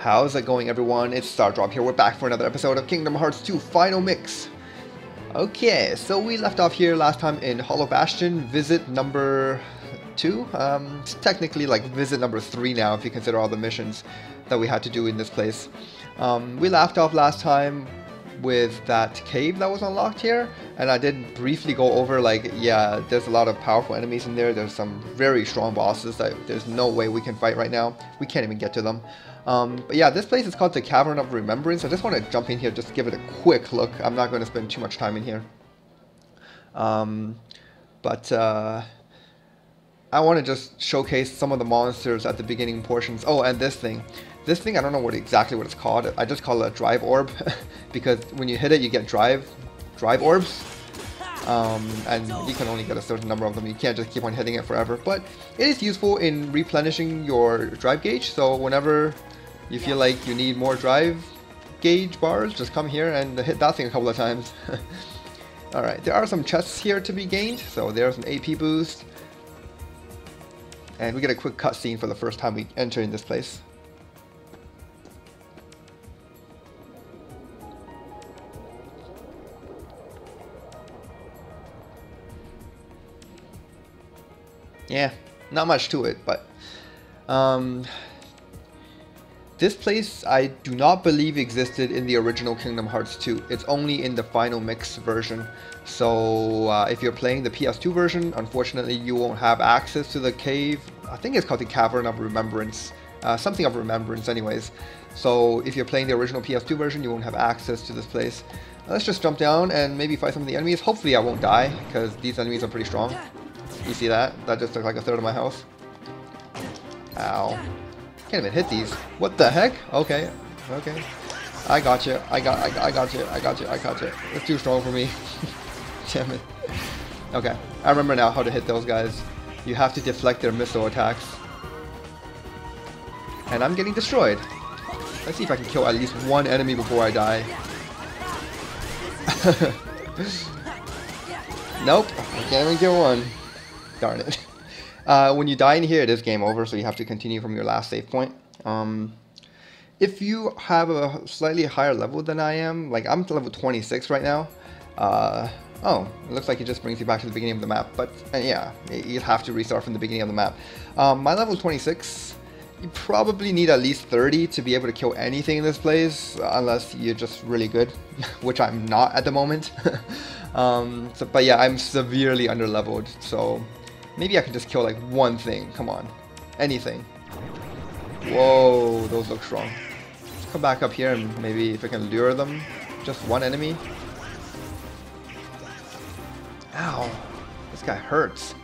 How's it going, everyone? It's Stardrop here. We're back for another episode of Kingdom Hearts 2 Final Mix. Okay, so we left off here last time in Hollow Bastion, visit number 2. It's technically like visit number 3 now if you consider all the missions that we had to do in this place. We left off last time with that cave that was unlocked here, and I did briefly go over like, yeah, there's a lot of powerful enemies in there. There's some very strong bosses that there's no way we can fight right now. We can't even get to them. But yeah, this place is called the Cavern of Remembrance. I just want to jump in here, just give it a quick look. I'm not going to spend too much time in here. I want to just showcase some of the monsters at the beginning portions. Oh, and this thing. This thing, I don't know exactly what it's called. I just call it a drive orb because when you hit it, you get drive orbs. And you can only get a certain number of them. You can't just keep on hitting it forever. But it is useful in replenishing your drive gauge. So whenever you feel like you need more drive gauge bars, just come here and hit that thing a couple of times. Alright, there are some chests here to be gained. So there's an AP boost. And we get a quick cutscene for the first time we enter in this place. Yeah, not much to it, but this place I do not believe existed in the original Kingdom Hearts 2. It's only in the Final Mix version. So if you're playing the PS2 version, unfortunately you won't have access to the cave. I think it's called the Cavern of Remembrance. Something of Remembrance anyways. So if you're playing the original PS2 version, you won't have access to this place. Let's just jump down and maybe fight some of the enemies. Hopefully I won't die, because these enemies are pretty strong. You see that? That just took like a third of my health. Ow. Can't even hit these. What the heck? Okay. Okay. I got you. I got you. It's too strong for me. Damn it. Okay. I remember now how to hit those guys. You have to deflect their missile attacks. And I'm getting destroyed. Let's see if I can kill at least one enemy before I die. Nope. I can't even kill one. Darn it. When you die in here, it is game over, so you have to continue from your last save point. If you have a slightly higher level than I am, like I'm level 26 right now. Oh, it looks like it just brings you back to the beginning of the map, but yeah, you have to restart from the beginning of the map. My level 26, you probably need at least 30 to be able to kill anything in this place, unless you're just really good, which I'm not at the moment. But yeah, I'm severely under-leveled, so maybe I can just kill like one thing. Come on. Anything. Whoa, those look strong. Let's come back up here and maybe if I can lure them. Just one enemy. Ow. This guy hurts.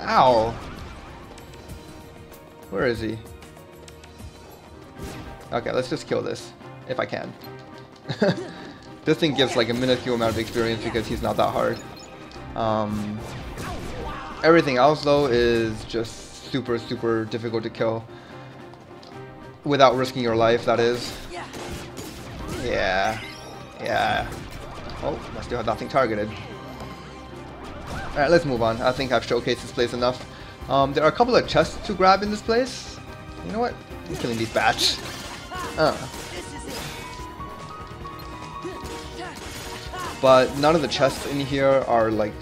Ow. Where is he? Okay, let's just kill this. If I can. This thing gives like a minuscule amount of experience because he's not that hard. Everything else though is just super difficult to kill. Without risking your life, that is. Yeah. Yeah. Oh, I still have nothing targeted. Alright, let's move on. I think I've showcased this place enough. There are a couple of chests to grab in this place. You know what? I'm killing these bats. But none of the chests in here are like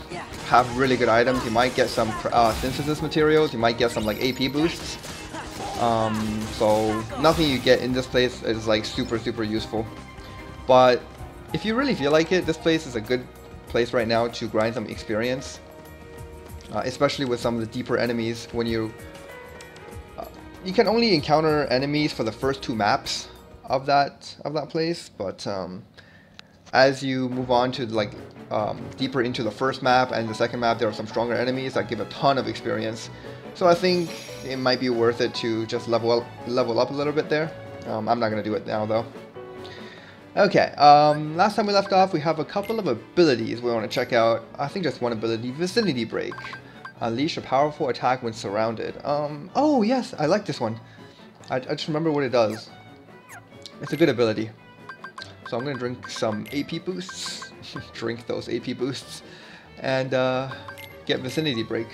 have really good items. You might get some synthesis materials. You might get some like AP boosts. So nothing you get in this place is like super useful. But if you really feel like it, this place is a good place right now to grind some experience. Especially with some of the deeper enemies. When you can only encounter enemies for the first 2 maps of that place, but as you move on to like deeper into the first map and the second map, there are some stronger enemies that give a ton of experience. So I think it might be worth it to just level up a little bit there. I'm not gonna do it now though. Okay, last time we left off, we have a couple of abilities we want to check out. I think just one ability, Vicinity Break. Unleash a powerful attack when surrounded. Oh yes, I like this one. I just remember what it does. It's a good ability. So I'm gonna drink some AP boosts. Drink those AP boosts. And get Vicinity Break.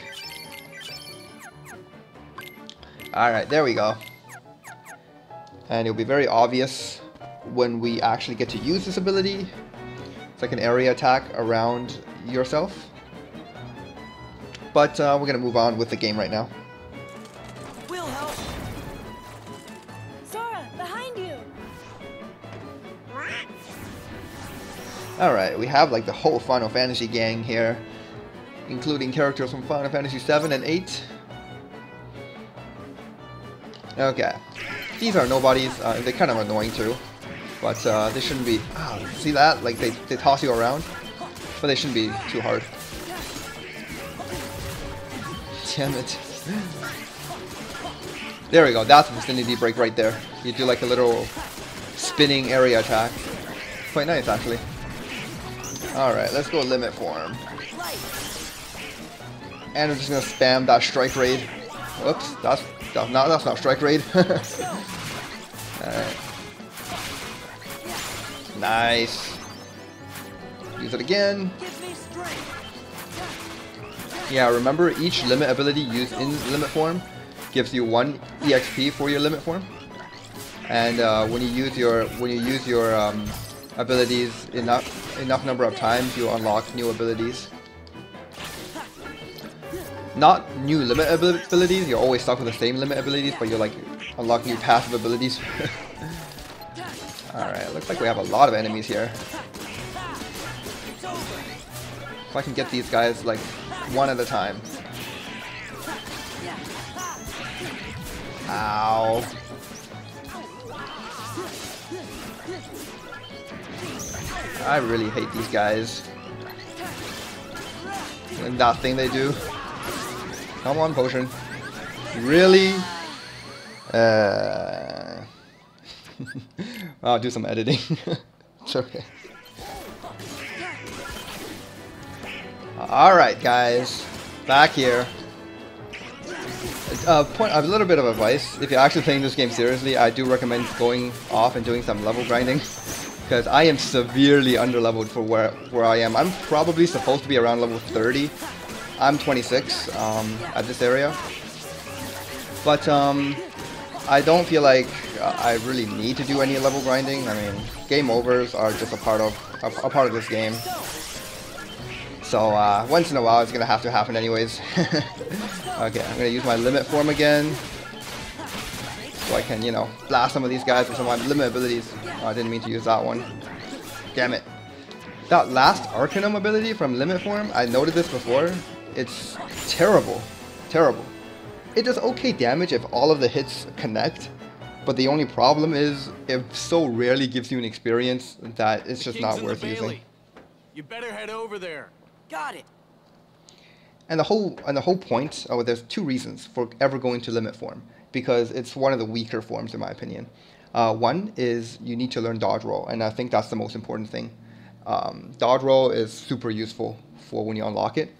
Alright, there we go. and it'll be very obvious when we actually get to use this ability. It's like an area attack around yourself. But we're gonna move on with the game right now. We'll help. Sora, behind you. Alright, we have like the whole Final Fantasy gang here, including characters from Final Fantasy 7 and 8. Okay, these are nobodies. They're kind of annoying too, but they shouldn't be. Oh, see that? Like they toss you around, but they shouldn't be too hard. Damn it. There we go, that's Vicinity Break right there. You do like a little spinning area attack. Quite nice actually. Alright, let's go Limit Form. And we're just gonna spam that Strike Raid. Oops, that's not Strike Raid. Alright. Nice. Use it again. Yeah, remember each limit ability used in limit form gives you 1 EXP for your limit form, and when you use your abilities enough number of times, you unlock new abilities. Not new limit abilities. You're always stuck with the same limit abilities, but you're like unlock new passive abilities. All right, looks like we have a lot of enemies here. If I can get these guys like one at a time. Ow. I really hate these guys. And that thing they do. Come on, potion. Really? I'll do some editing. It's okay. Alright guys, back here. A little bit of advice, if you're actually playing this game seriously, I do recommend going off and doing some level grinding, because I am severely underleveled for where I am. I'm probably supposed to be around level 30. I'm 26 at this area. But I don't feel like I really need to do any level grinding. I mean, game overs are just a part of this game. So once in a while it's gonna have to happen anyways. Okay, I'm gonna use my limit form again, so I can, you know, blast some of these guys with some of my limit abilities. Oh, I didn't mean to use that one. Damn it. That last Arcanum ability from limit form, I noted this before. It's terrible. Terrible. It does okay damage if all of the hits connect, but the only problem is it so rarely gives you an experience that it's just not worth using. You better head over there. Got it. And the whole point, there's two reasons for ever going to limit form, because it's one of the weaker forms in my opinion. One is you need to learn dodge roll, and I think that's the most important thing. Dodge roll is super useful for when you unlock it.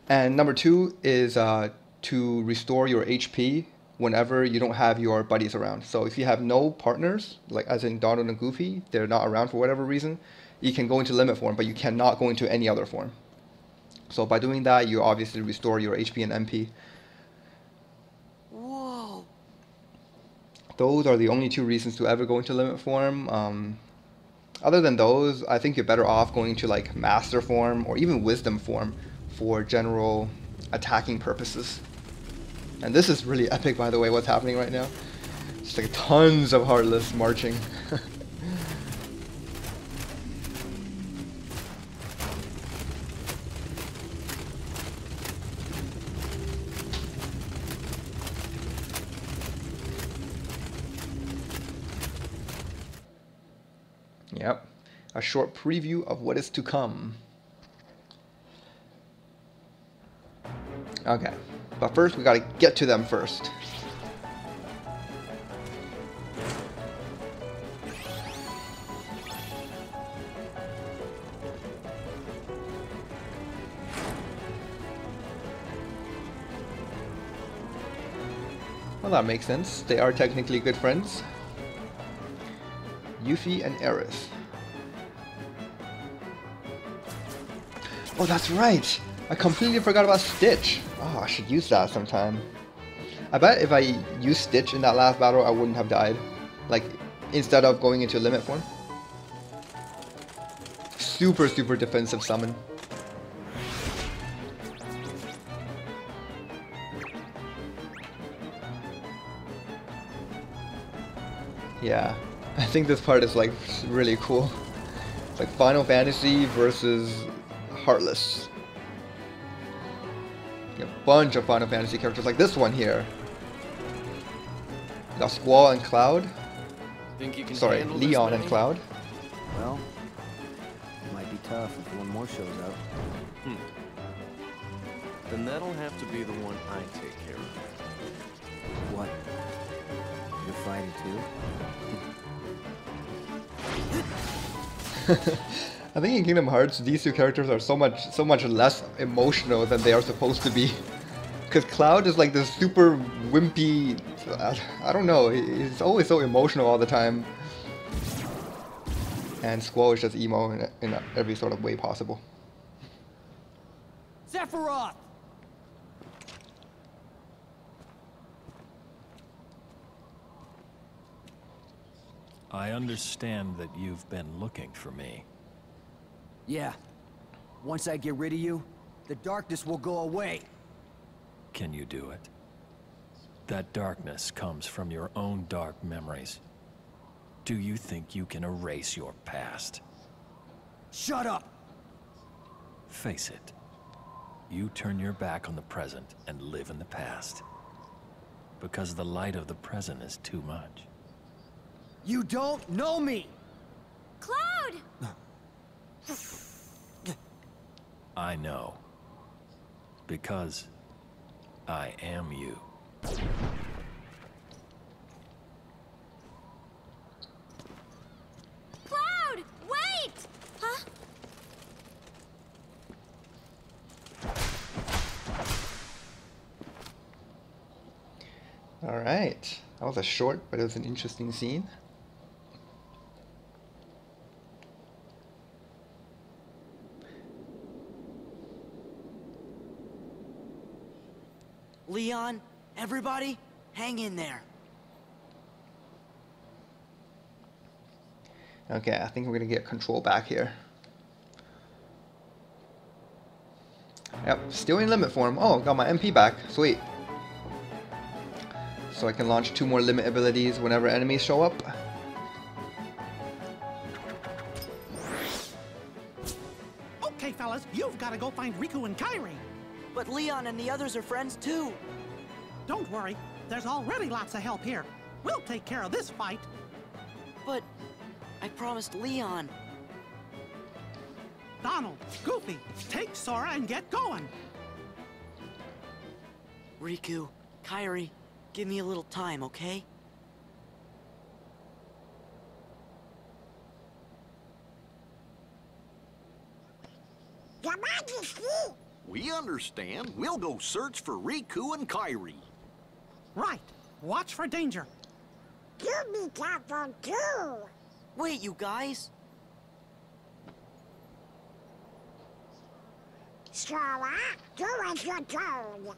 And number two is to restore your HP whenever you don't have your buddies around. So if you have no partners, like as in Donald and Goofy, they're not around for whatever reason, you can go into limit form, but you cannot go into any other form. So by doing that, you obviously restore your HP and MP. Whoa. Those are the only two reasons to ever go into limit form. Other than those, I think you're better off going to like master form or even wisdom form for general attacking purposes. And this is really epic, by the way, what's happening right now. Just like tons of Heartless marching. Yep, a short preview of what is to come. Okay, but first we gotta get to them first. Well, that makes sense. They are technically good friends. Yuffie and Aerith. Oh, that's right! I completely forgot about Stitch. Oh, I should use that sometime. I bet if I used Stitch in that last battle, I wouldn't have died. like instead of going into limit form. Super defensive summon. Yeah, I think this part is like really cool. It's like Final Fantasy versus Heartless. A bunch of Final Fantasy characters like this one here. Got Squall and Cloud. Think you can Sorry, handle this Leon and many? Cloud. Well, it might be tough if one more shows up. Then that'll have to be the one I take care of. What? You're fighting too? I think in Kingdom Hearts, these two characters are so much less emotional than they are supposed to be. Because Cloud is like this super wimpy, I don't know, he's always so emotional all the time. And Squall is just emo in every sort of way possible. Sephiroth! I understand that you've been looking for me. Yeah. Once I get rid of you, the darkness will go away. Can you do it? That darkness comes from your own dark memories. Do you think you can erase your past? Shut up! Face it. You turn your back on the present and live in the past. Because the light of the present is too much. You don't know me! Cloud! I know. Because I am you. Cloud! Wait! Huh? Alright, that was a short, but it was an interesting scene. Leon, everybody, hang in there. Okay, I think we're gonna get control back here. Yep, still in limit form. Oh, got my MP back. Sweet. So I can launch 2 more limit abilities whenever enemies show up. Okay, fellas, you've got to go find Riku and Kairi. But Leon and the others are friends too. Don't worry, there's already lots of help here. We'll take care of this fight. But I promised Leon. Donald, Goofy, take Sora and get going. Riku, Kairi, give me a little time, okay? Your Majesty! We understand. We'll go search for Riku and Kairi. Right, watch for danger. You be careful too! Wait, you guys. Sora, do as you're told.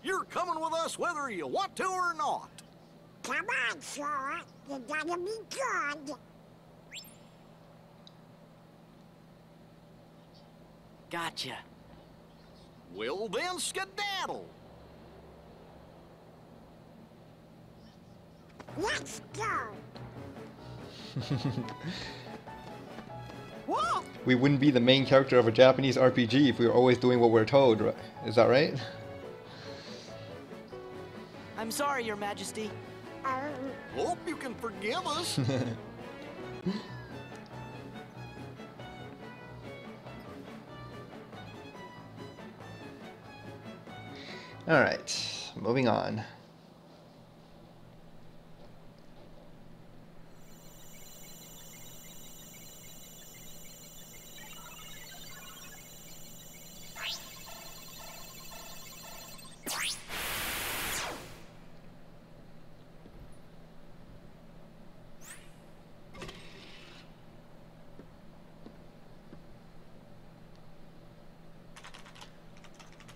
You're coming with us whether you want to or not. Come on, Sora. You gotta be good. Gotcha. Well then, skedaddle. Let's go. Whoa! We wouldn't be the main character of a Japanese RPG if we were always doing what we're told, right? Is that right? I'm sorry, Your Majesty. Hope you can forgive us. Alright, moving on.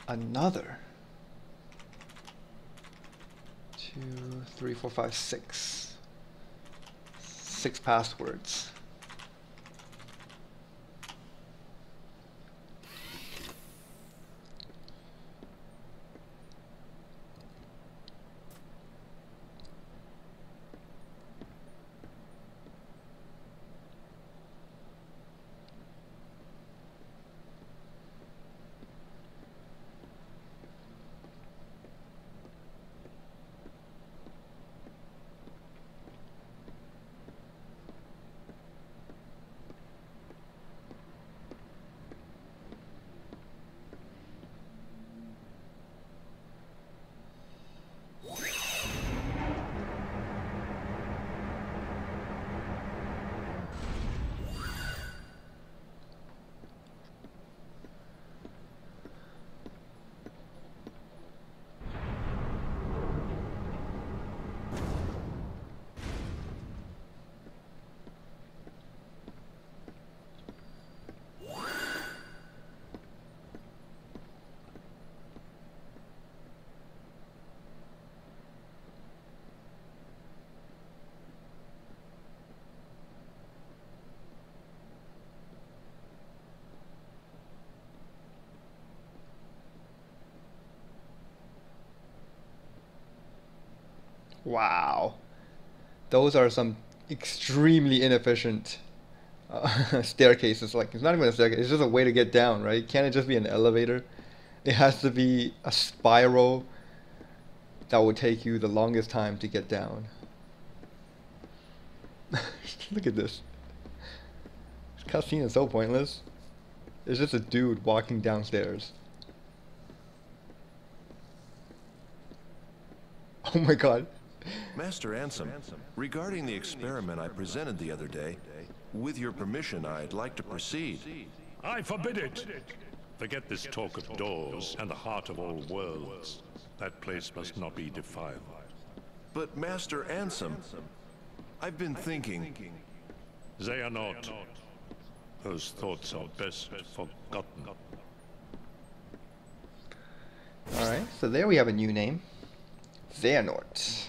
Another 2, 3, 4, 5, 6. 6 passwords. Wow, those are some extremely inefficient staircases. Like, it's not even a staircase, it's just a way to get down, right? Can't it just be an elevator? It has to be a spiral that would take you the longest time to get down. Look at this. This cutscene is so pointless. It's just a dude walking downstairs. Oh my god. Master Ansem, regarding the experiment I presented the other day, with your permission, I'd like to proceed. I forbid it! Forget this talk of doors and the heart of all worlds. That place must not be defiled. But Master Ansem, I've been thinking... They are not. Those thoughts are best forgotten. Alright, so there we have a new name. Xehanort.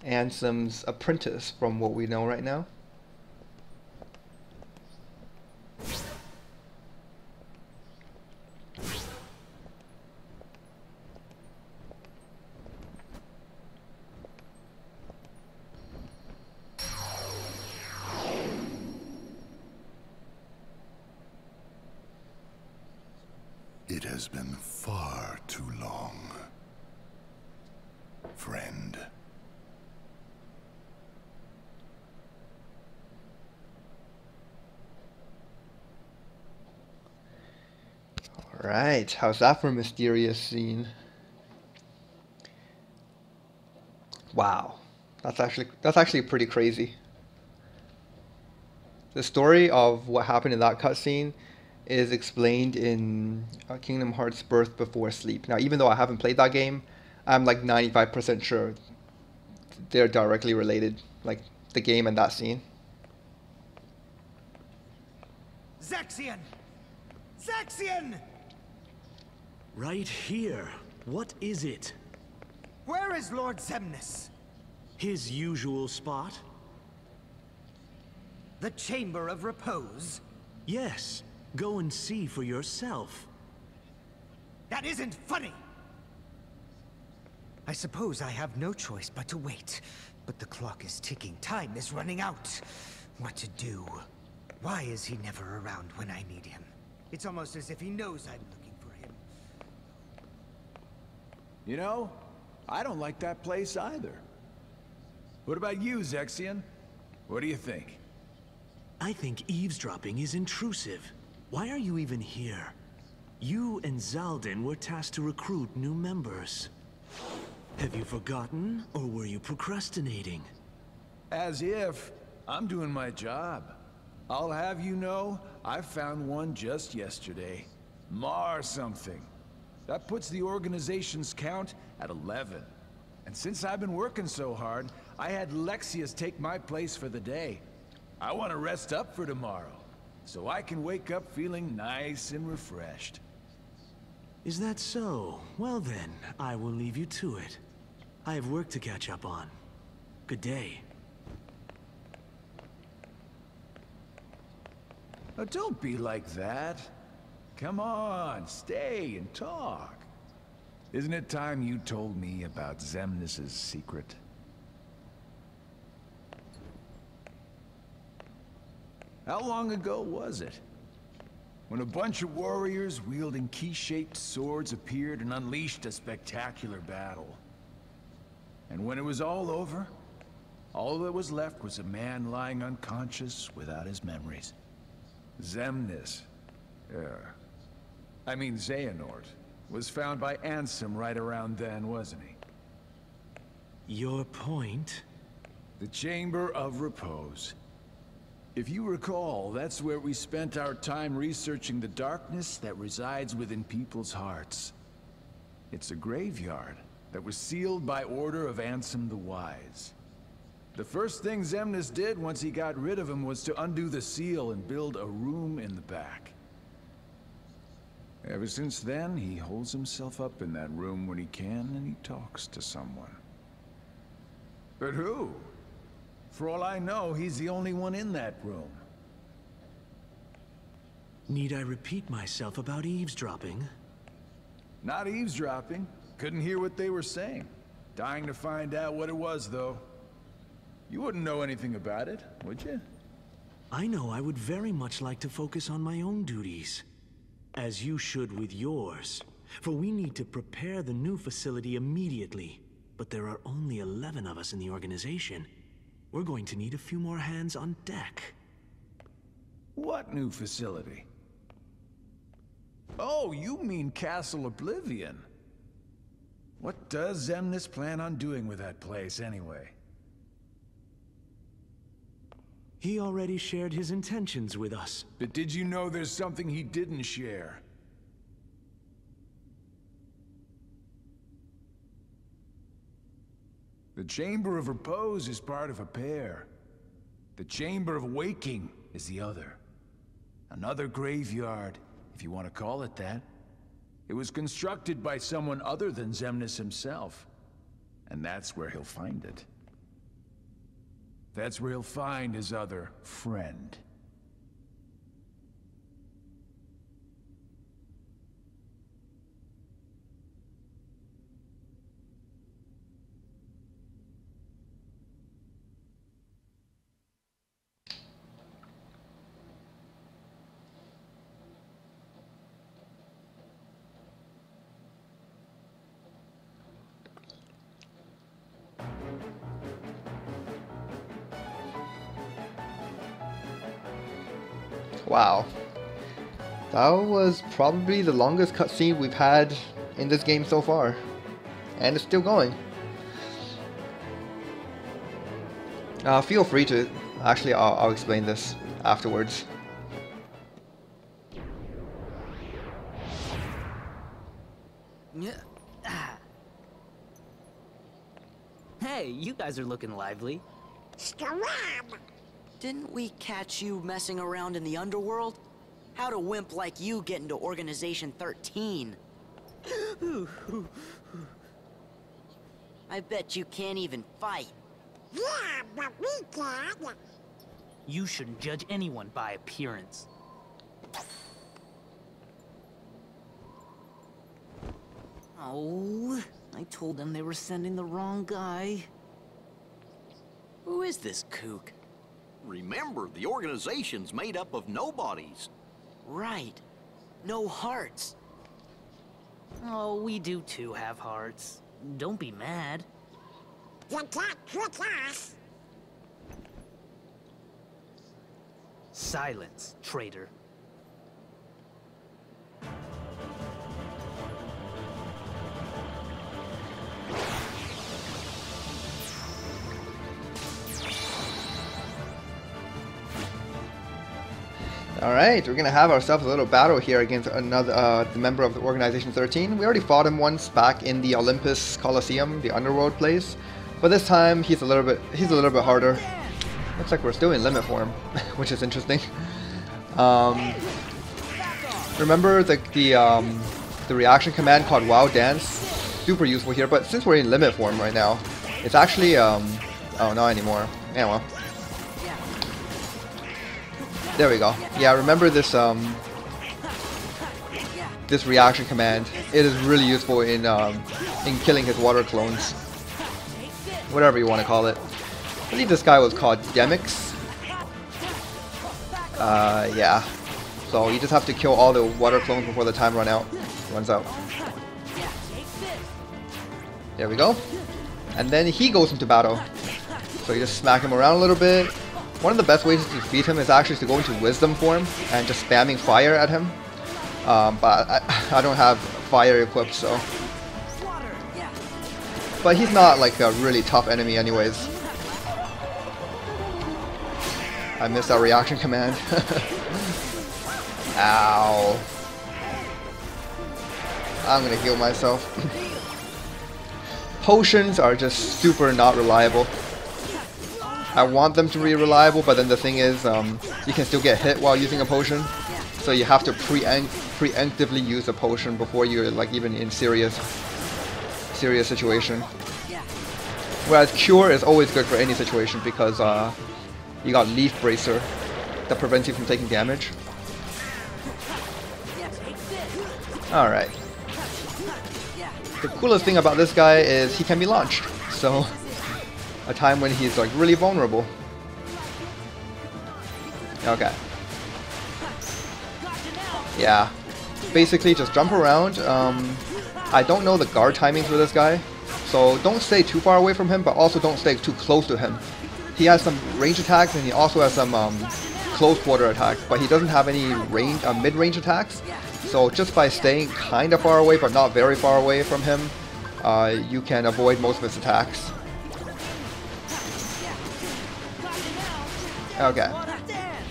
Ansem's apprentice, from what we know right now. It has been far too long, friend. Alright, how's that for a mysterious scene? Wow, that's actually pretty crazy. The story of what happened in that cutscene is explained in Kingdom Hearts Birth Before Sleep. Now, even though I haven't played that game, I'm like 95% sure they're directly related, like the game and that scene. Zexion! Zexion! Right here. What is it? Where is Lord Xemnas? His usual spot? The Chamber of Repose? Yes. Go and see for yourself. That isn't funny! I suppose I have no choice but to wait. But the clock is ticking. Time is running out. What to do? Why is he never around when I need him? It's almost as if he knows I'm looking for him. You know, I don't like that place either. What about you, Zexion? What do you think? I think eavesdropping is intrusive. Why are you even here? You and Zaldin were tasked to recruit new members. Have you forgotten, or were you procrastinating? As if. I'm doing my job. I'll have you know, I found one just yesterday. Mar something. That puts the organization's count at 11. And since I've been working so hard, I had Lexius take my place for the day. I want to rest up for tomorrow, so I can wake up feeling nice and refreshed. Is that so? Well then, I will leave you to it. I have work to catch up on. Good day. Oh, don't be like that. Come on, stay and talk. Isn't it time you told me about Xemnas' secret? How long ago was it? When a bunch of warriors wielding key-shaped swords appeared and unleashed a spectacular battle. And when it was all over, all that was left was a man lying unconscious without his memories. Xemnas, Xehanort, was found by Ansem right around then, wasn't he? Your point? The Chamber of Repose. If you recall, that's where we spent our time researching the darkness that resides within people's hearts. It's a graveyard that was sealed by order of Ansem the Wise. The first thing Xemnas did once he got rid of him was to undo the seal and build a room in the back. Ever since then, he holds himself up in that room when he can and he talks to someone. But who? For all I know, he's the only one in that room. Need I repeat myself about eavesdropping? Not eavesdropping. Couldn't hear what they were saying. Dying to find out what it was, though. You wouldn't know anything about it, would you? I know I would very much like to focus on my own duties. As you should with yours. For we need to prepare the new facility immediately. But there are only 11 of us in the organization. We're going to need a few more hands on deck. What new facility? Oh, you mean Castle Oblivion. What does Xemnas plan on doing with that place, anyway? He already shared his intentions with us. But did you know there's something he didn't share? The Chamber of Repose is part of a pair. The Chamber of Waking is the other. Another graveyard, if you want to call it that. It was constructed by someone other than Xemnas himself. And that's where he'll find it. That's where he'll find his other friend. Wow. That was probably the longest cutscene we've had in this game so far. And it's still going. Feel free to... Actually, I'll explain this afterwards. Hey, you guys are looking lively. Didn't we catch you messing around in the underworld? How'd a wimp like you get into Organization 13? I bet you can't even fight. Yeah, but we can. You shouldn't judge anyone by appearance. Oh, I told them they were sending the wrong guy. Who is this kook? Remember, the organization's made up of nobodies. Right. No hearts. Oh, we do too have hearts. Don't be mad. You can't trick us. Silence, traitor. Alright, we're gonna have ourselves a little battle here against another the member of the Organization 13. We already fought him once back in the Olympus Coliseum, the underworld place. But this time he's a little bit harder. Looks like we're still in limit form, which is interesting. Remember the reaction command called Wild Dance? super useful here, but since we're in limit form right now, it's actually, oh, not anymore. Yeah, well. There we go. Yeah, remember this, this reaction command. It is really useful in killing his water clones. Whatever you want to call it. I believe this guy was called DemyX. Yeah. So you just have to kill all the water clones before the time runs out. There we go. And then he goes into battle. So you just smack him around a little bit. One of the best ways to defeat him is actually to go into wisdom form and just spamming fire at him. But I don't have fire equipped, so. But he's not like a really tough enemy anyways. I missed that reaction command. Ow. I'm gonna heal myself. Potions are just super not reliable. I want them to be reliable, but then the thing is, you can still get hit while using a potion. So you have to preemptively use a potion before you're like even in serious situation. Whereas Cure is always good for any situation because you got Leaf Bracer that prevents you from taking damage. Alright. The coolest thing about this guy is he can be launched. So, a time when he's like really vulnerable. Okay. Yeah. Basically just jump around. I don't know the guard timings for this guy. So don't stay too far away from him, but also don't stay too close to him. He has some range attacks and he also has some close quarter attacks, but he doesn't have any range, mid-range attacks. So just by staying kind of far away, but not very far away from him, you can avoid most of his attacks. Okay.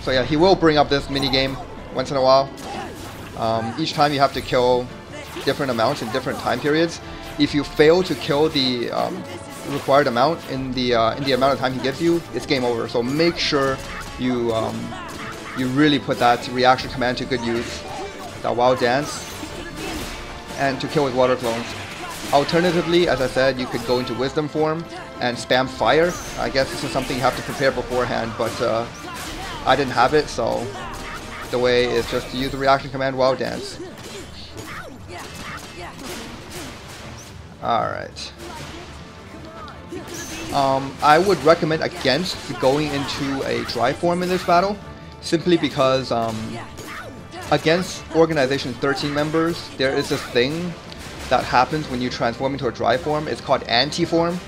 So yeah, he will bring up this minigame once in a while. Each time you have to kill different amounts in different time periods. If you fail to kill the required amount in the amount of time he gives you, it's game over. So make sure you you really put that reaction command to good use. That wild dance, and to kill with water clones. Alternatively, as I said, you could go into wisdom form and spam fire. I guess this is something you have to prepare beforehand, but I didn't have it, so the way is just to use the reaction command wild dance. Alright. I would recommend against going into a dry form in this battle, simply because against Organization 13 members, there is this thing that happens when you transform into a dry form. It's called anti-form,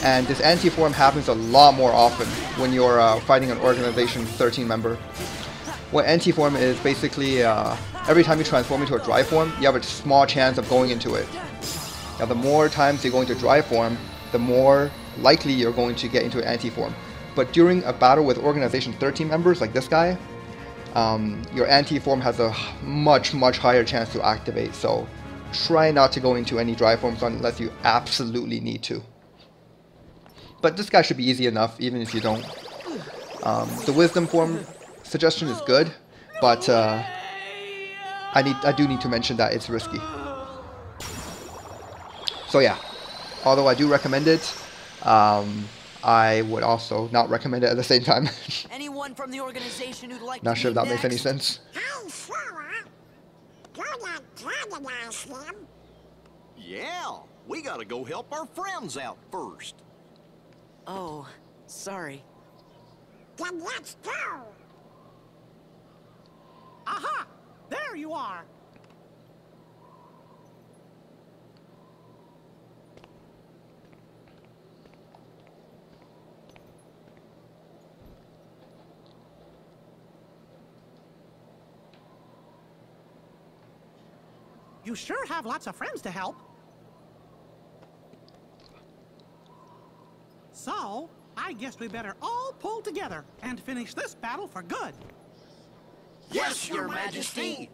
and this anti-form happens a lot more often when you're fighting an Organization 13 member. What anti-form is basically, every time you transform into a dry form, you have a small chance of going into it. Now the more times you go into dry form, the more likely you're going to get into an anti-form. But during a battle with Organization 13 members like this guy, your anti-form has a much higher chance to activate, so try not to go into any dry forms unless you absolutely need to. But this guy should be easy enough even if you don't. The wisdom form suggestion is good, but I do need to mention that it's risky. So yeah, although I do recommend it, I would also not recommend it at the same time. Anyone from the organization who'd like Not to sure if that next? makes any sense. Hey, Sarah. Gonna antagonize him. Yeah, we gotta go help our friends out first. Oh, sorry. Then let's go. Aha! There you are. You sure have lots of friends to help. So, I guess we better all pull together and finish this battle for good. Yes, Your Majesty!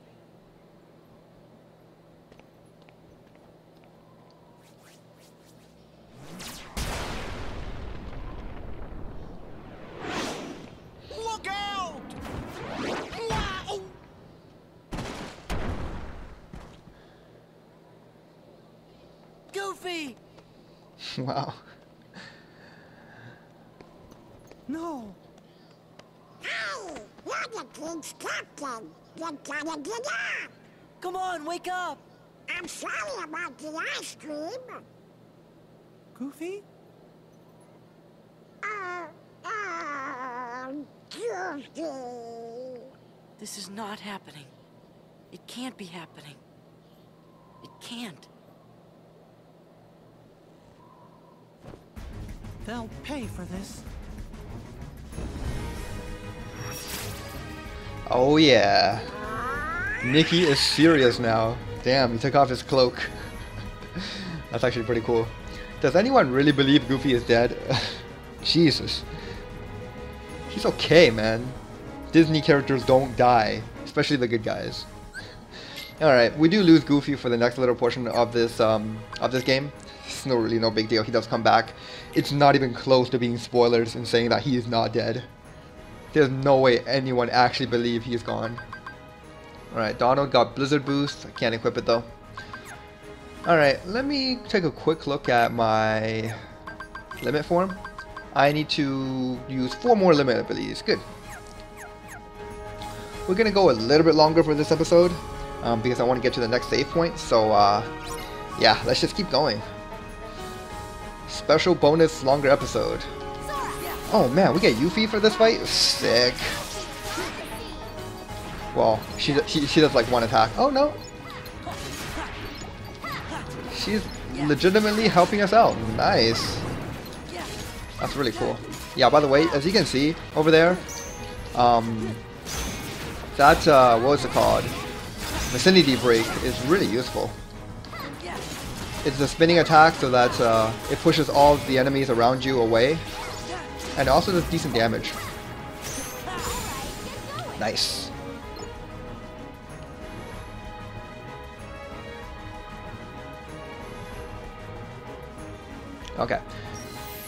Look out! Wow! Go Wow. No. Hey, you're the king's captain. You gotta get up. Come on, wake up! I'm sorry about the ice cream. Goofy? Goofy. This is not happening. It can't be happening. It can't. They'll pay for this. Oh yeah. Mickey is serious now. Damn, he took off his cloak. That's actually pretty cool. Does anyone really believe Goofy is dead? Jesus. He's okay, man. Disney characters don't die, especially the good guys. Alright, we do lose Goofy for the next little portion of this game. It's really no big deal. He does come back. It's not even close to being spoilers and saying that he is not dead. There's no way anyone actually believe he's gone. Alright, Donald got Blizzard Boost. I can't equip it though. Alright, let me take a quick look at my limit form. I need to use 4 more limit abilities. Good. We're gonna go a little bit longer for this episode because I want to get to the next save point. So yeah, let's just keep going. Special bonus longer episode. Oh man, we get Yuffie for this fight? Sick. Well, she does like one attack. Oh no. She's legitimately helping us out. Nice. That's really cool. Yeah, by the way, as you can see over there, that, what was it called? Vicinity Break is really useful. It's a spinning attack so that it pushes all of the enemies around you away. And it also does decent damage. Nice. Okay.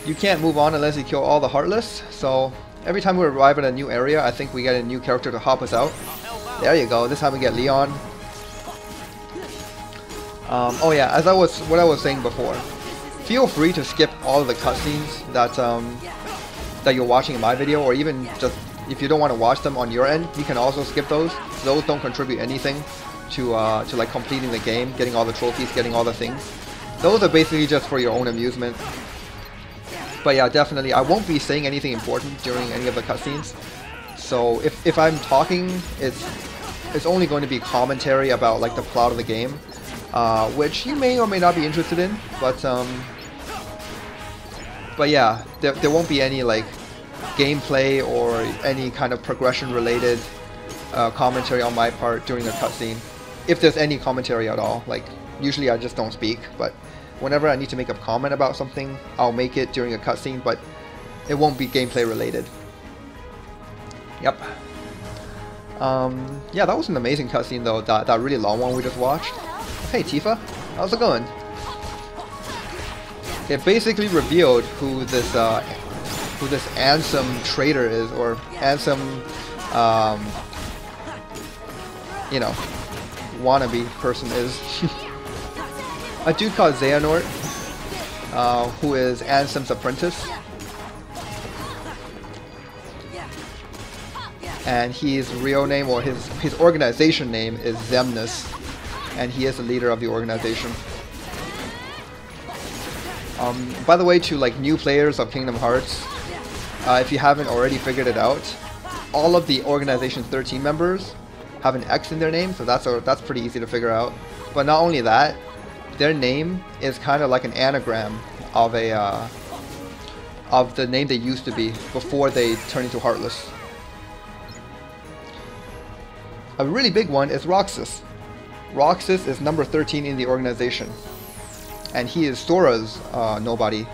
You can't move on unless you kill all the Heartless, so every time we arrive at a new area, I think we get a new character to help us out. There you go, this time we get Leon. Oh yeah, as what I was saying before, feel free to skip all of the cutscenes that you're watching in my video, or even just if you don't want to watch them on your end, you can also skip those. Those don't contribute anything to like completing the game, getting all the trophies, getting all the things. Those are basically just for your own amusement. But yeah, definitely, I won't be saying anything important during any of the cutscenes. So if I'm talking, it's only going to be commentary about like the plot of the game, which you may or may not be interested in. But yeah, there won't be any like gameplay or any kind of progression related commentary on my part during a cutscene. If there's any commentary at all, like usually I just don't speak, but whenever I need to make a comment about something, I'll make it during a cutscene, but it won't be gameplay related. Yep. Yeah, that was an amazing cutscene though, that really long one we just watched. Hey Tifa, how's it going? It basically revealed who this Ansem traitor is, or Ansem, you know, wannabe person is. A dude called Xehanort, who is Ansem's apprentice. And his real name, or his organization name, is Xemnas, and he is the leader of the organization. By the way, to like new players of Kingdom Hearts, if you haven't already figured it out, all of the organization's 13 members have an X in their name, so that's pretty easy to figure out. But not only that, their name is kind of like an anagram of the name they used to be before they turned into Heartless. A really big one is Roxas. Roxas is number 13 in the organization, and he is Sora's nobody.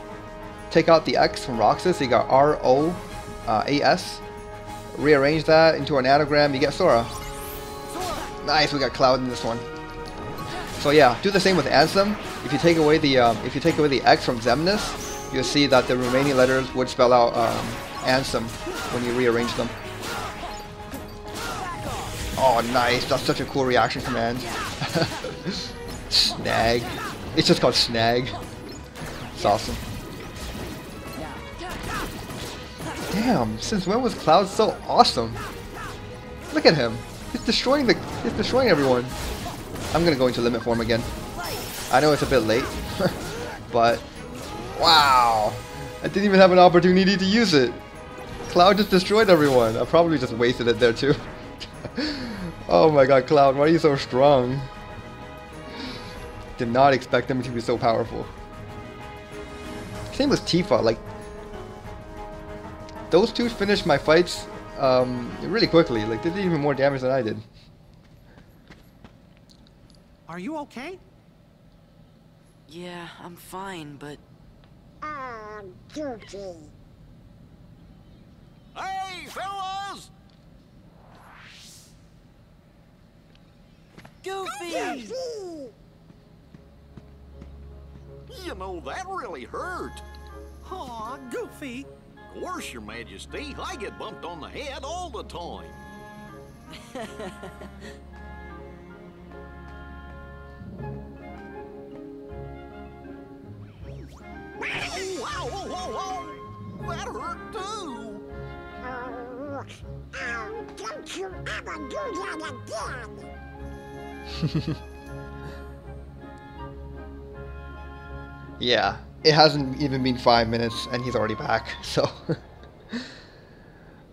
Take out the X from Roxas, you got R-O-A-S. Rearrange that into an anagram, you get Sora. Nice, we got Cloud in this one. So yeah, do the same with Ansem. If you take away the X from Xemnas, you'll see that the remaining letters would spell out Ansem when you rearrange them. Oh nice, that's such a cool reaction command. Snag. It's just called Snag. awesome. Damn, since when was Cloud so awesome? Look at him. He's destroying everyone. I'm gonna go into limit form again. I know it's a bit late, but wow. I didn't even have an opportunity to use it. Cloud just destroyed everyone. I probably just wasted it there too. Oh my god, Cloud, why are you so strong? Did not expect him to be so powerful. Same with Tifa, like those two finished my fights really quickly. Like they did even more damage than I did. Are you okay? Yeah, I'm fine, but... Goofy. Hey, fellas! Goofy! You know, that really hurt. Aw, Goofy. Of course, Your Majesty. I get bumped on the head all the time. Oh, wow, whoa, whoa, whoa! That hurt too! Don't you ever do that again! Yeah, it hasn't even been 5 minutes and he's already back, so...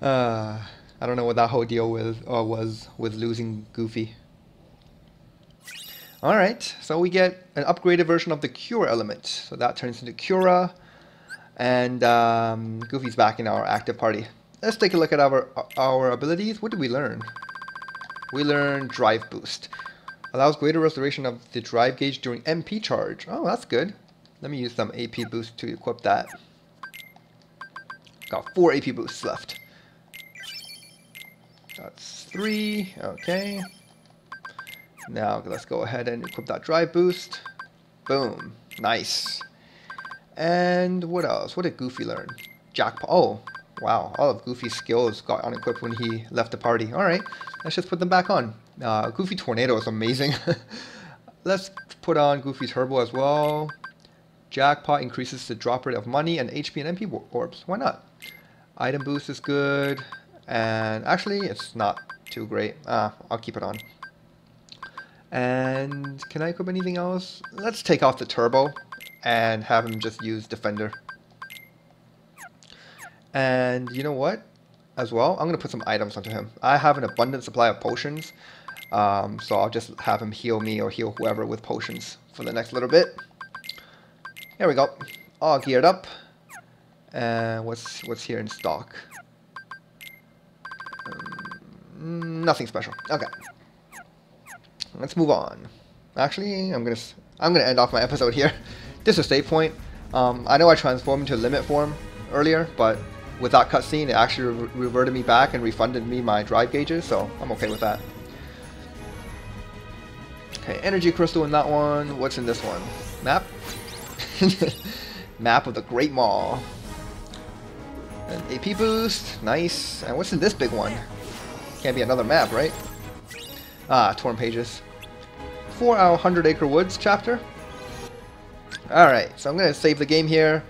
I don't know what that whole deal was with losing Goofy. Alright, so we get an upgraded version of the Cure element. So that turns into Cura, and Goofy's back in our active party. Let's take a look at our abilities. What did we learn? We learned Drive Boost. Allows greater restoration of the drive gauge during MP charge. Oh, that's good. Let me use some AP boost to equip that. Got 4 AP boosts left. That's 3. Okay. Now let's go ahead and equip that drive boost. Boom. Nice. And what else? What did Goofy learn? Jackpot. Oh, wow. All of Goofy's skills got unequipped when he left the party. Alright, let's just put them back on. Goofy Tornado is amazing. Let's put on Goofy Turbo as well. Jackpot increases the drop rate of money and HP and MP orbs. Why not? Item boost is good. And actually, it's not too great. I'll keep it on. And can I equip anything else? Let's take off the turbo and have him just use Defender. And you know what? As well, I'm going to put some items onto him. I have an abundant supply of potions. So I'll just have him heal me or heal whoever with potions for the next little bit. There we go. All geared up. And what's here in stock? Nothing special. Okay. Let's move on. Actually, I'm gonna end off my episode here. This is a save point. I know I transformed into limit form earlier, but with that cutscene, it actually reverted me back and refunded me my drive gauges, so I'm okay with that. Okay, energy crystal in that one. What's in this one? Map? Map of the Great Mall. An AP boost. Nice. And what's in this big one? Can't be another map, right? Torn pages. For our 100 Acre Woods chapter. Alright, so I'm going to save the game here.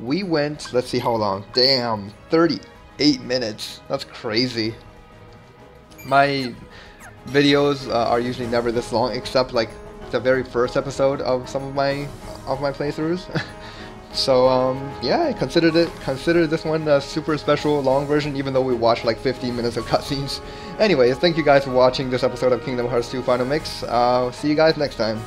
We went, let's see how long. Damn, 38 minutes. That's crazy. My videos are usually never this long, except like the very first episode of some of my playthroughs. So yeah, I consider this one a super special long version, even though we watched like 15 minutes of cutscenes. Anyways, thank you guys for watching this episode of Kingdom Hearts 2 Final Mix. See you guys next time.